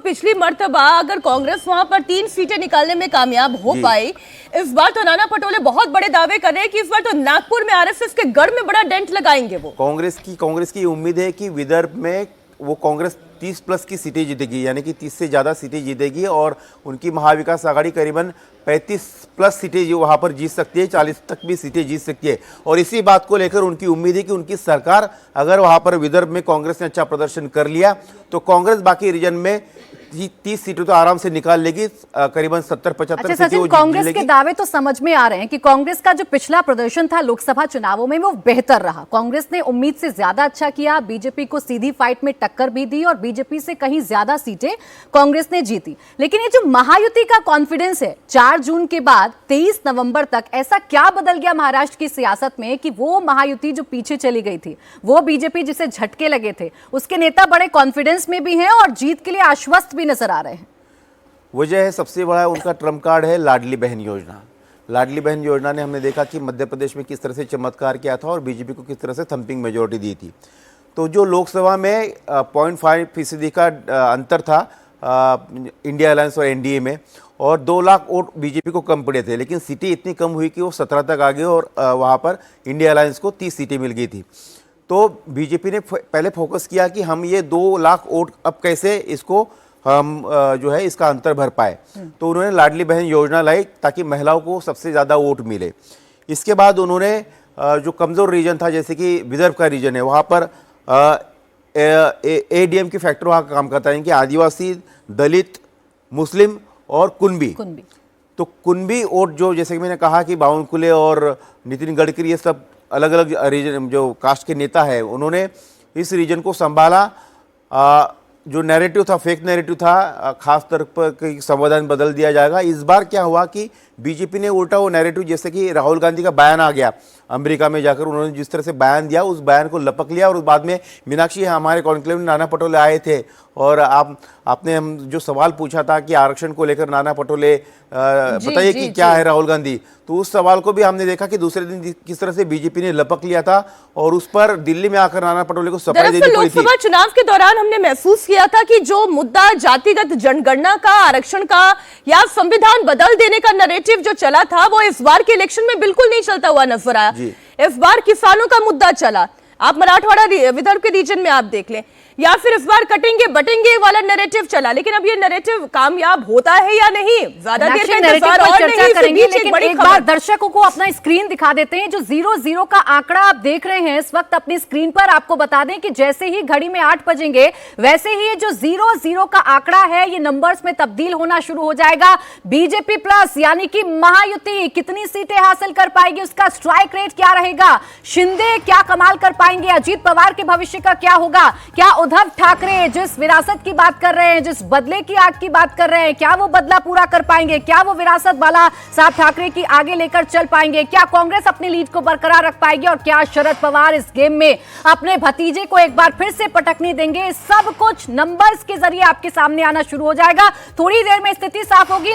पिछली मर्तबा अगर कांग्रेस वहां पर 3 सीटें निकालने में कामयाब हो पाई, इस बार तो नाना पटोले बहुत बड़े दावे कर रहे हैं कि इस बार तो नागपुर में आरएसएस के गढ़ में बड़ा डेंट लगाएंगे वो। कांग्रेस की उम्मीद है कि विदर्भ में वो कांग्रेस 30 प्लस की सीटें जीतेगी, यानी कि 30 से ज़्यादा सीटें जीतेगी और उनकी महाविकास आघाड़ी करीबन 35 प्लस सीटें जो वहाँ पर जीत सकती है, 40 तक भी सीटें जीत सकती है। और इसी बात को लेकर उनकी उम्मीद है कि उनकी सरकार अगर वहाँ पर विदर्भ में कांग्रेस ने अच्छा प्रदर्शन कर लिया तो कांग्रेस बाकी रीजन में 30 सीटें तो आराम से निकाल लेगी, करीबन 70-75 सीटें वो कांग्रेस के दावे तो समझ में आ रहे हैं कि कांग्रेस का जो पिछला प्रदर्शन था लोकसभा चुनावों में वो बेहतर रहा। कांग्रेस ने उम्मीद से ज्यादा अच्छा किया, बीजेपी को सीधी फाइट में टक्कर भी दी और बीजेपी से कहीं ज्यादा सीटें कांग्रेस ने जीती। लेकिन ये जो महायुति का कॉन्फिडेंस है 4 जून के बाद 23 नवंबर तक, ऐसा क्या बदल गया महाराष्ट्र की सियासत में कि वो महायुति जो पीछे चली गई थी, वो बीजेपी जिसे झटके लगे थे, उसके नेता बड़े कॉन्फिडेंस में भी हैं और जीत के लिए आश्वस्त भी नजर आ रहे हैं। वजह है सबसे बड़ा उनका ट्रम्प कार्ड है लाडली बहन योजना। लाडली बहन योजना ने हमने देखा कि मध्य प्रदेश में किस तरह से चमत्कार किया था और बीजेपी को किस तरह से थंपिंग मेजोरिटी दी थी। तो जो लोकसभा में 0.5% का अंतर था इंडिया अलायंस और एनडीए में, और 2 लाख वोट बीजेपी को कम पड़े थे, लेकिन सीटें इतनी कम हुई कि वो 17 तक आ गए और वहाँ पर इंडिया अलायंस को 30 सीटें मिल गई थी। तो बीजेपी ने पहले फोकस किया कि हम ये 2 लाख वोट अब कैसे इसको हम जो है इसका अंतर भर पाए। तो उन्होंने लाडली बहन योजना लाई ताकि महिलाओं को सबसे ज़्यादा वोट मिले। इसके बाद उन्होंने जो कमज़ोर रीजन था, जैसे कि विदर्भ का रीजन है, वहाँ पर एडीएम की फैक्टर वहाँ काम करता है, यानी कि आदिवासी, दलित, मुस्लिम और कुनबी। तो कुनबी वोट जो, जैसे कि मैंने कहा कि बावनकुले और नितिन गडकरी ये सब अलग अलग रीजन जो कास्ट के नेता है, उन्होंने इस रीजन को संभाला। जो नैरेटिव था, फेक नैरेटिव था, खास तौर पर संविधान बदल दिया जाएगा। इस बार क्या हुआ कि बीजेपी ने उल्टा वो नैरेटिव, जैसे कि राहुल गांधी का बयान आ गया अमेरिका में जाकर, उन्होंने जिस तरह से बयान दिया उस बयान को लपक लिया। और उस बाद में मीनाक्षी हमारे कॉन्क्लेव में नाना पटोले आए थे और आपने हम जो सवाल पूछा था कि आरक्षण को लेकर नाना पटोले बताइए कि क्या है राहुल गांधी, तो उस सवाल को भी हमने देखा कि दूसरे दिन किस तरह से बीजेपी ने लपक लिया था और उस पर दिल्ली में आकर नाना पटोले को सफाई देनी पड़ी थी। लोकसभा चुनाव के दौरान हमने महसूस किया था कि जो मुद्दा जातिगत जनगणना का, आरक्षण का या संविधान बदल देने का नैरेटिव जो चला था, वो इस बार के इलेक्शन में बिल्कुल नहीं चलता हुआ नजर आया। इस बार किसानों का मुद्दा चला, आप मराठवाड़ा विदर्भ के रीजन में आप देख लें, या फिर इस बार कटेंगे बटेंगे वाला नैरेटिव चला। लेकिन अब ये नैरेटिव कामयाब होता है या नहीं, ज्यादा देर का इंतजार और चर्चा करेंगे, लेकिन एक बार दर्शकों को अपना स्क्रीन दिखा देते हैं। जो 0-0 का आंकड़ा आप देख रहे हैं इस वक्त अपनी स्क्रीन पर, आपको बता दें कि जैसे ही घड़ी में 8 बजेंगे वैसे ही ये जो 0-0 का आंकड़ा है ये नंबर्स में तब्दील होना शुरू हो जाएगा। बीजेपी प्लस यानी कि महायुति कितनी सीटें हासिल कर पाएगी, उसका स्ट्राइक रेट क्या रहेगा, शिंदे क्या कमाल कर पाएंगे, अजीत पवार के भविष्य का क्या होगा, क्या उद्धव ठाकरे जिस विरासत की बात कर रहे हैं, जिस बदले की आग की बात कर रहे हैं, क्या वो बदला पूरा कर पाएंगे, क्या वो विरासत वाला साहब ठाकरे की आगे लेकर चल पाएंगे, क्या कांग्रेस अपनी लीड को बरकरार रख पाएगी और क्या शरद पवार इस गेम में अपने भतीजे को एक बार फिर से पटकनी देंगे। सब कुछ नंबर्स के जरिए आपके सामने आना शुरू हो जाएगा। थोड़ी देर में स्थिति साफ होगी।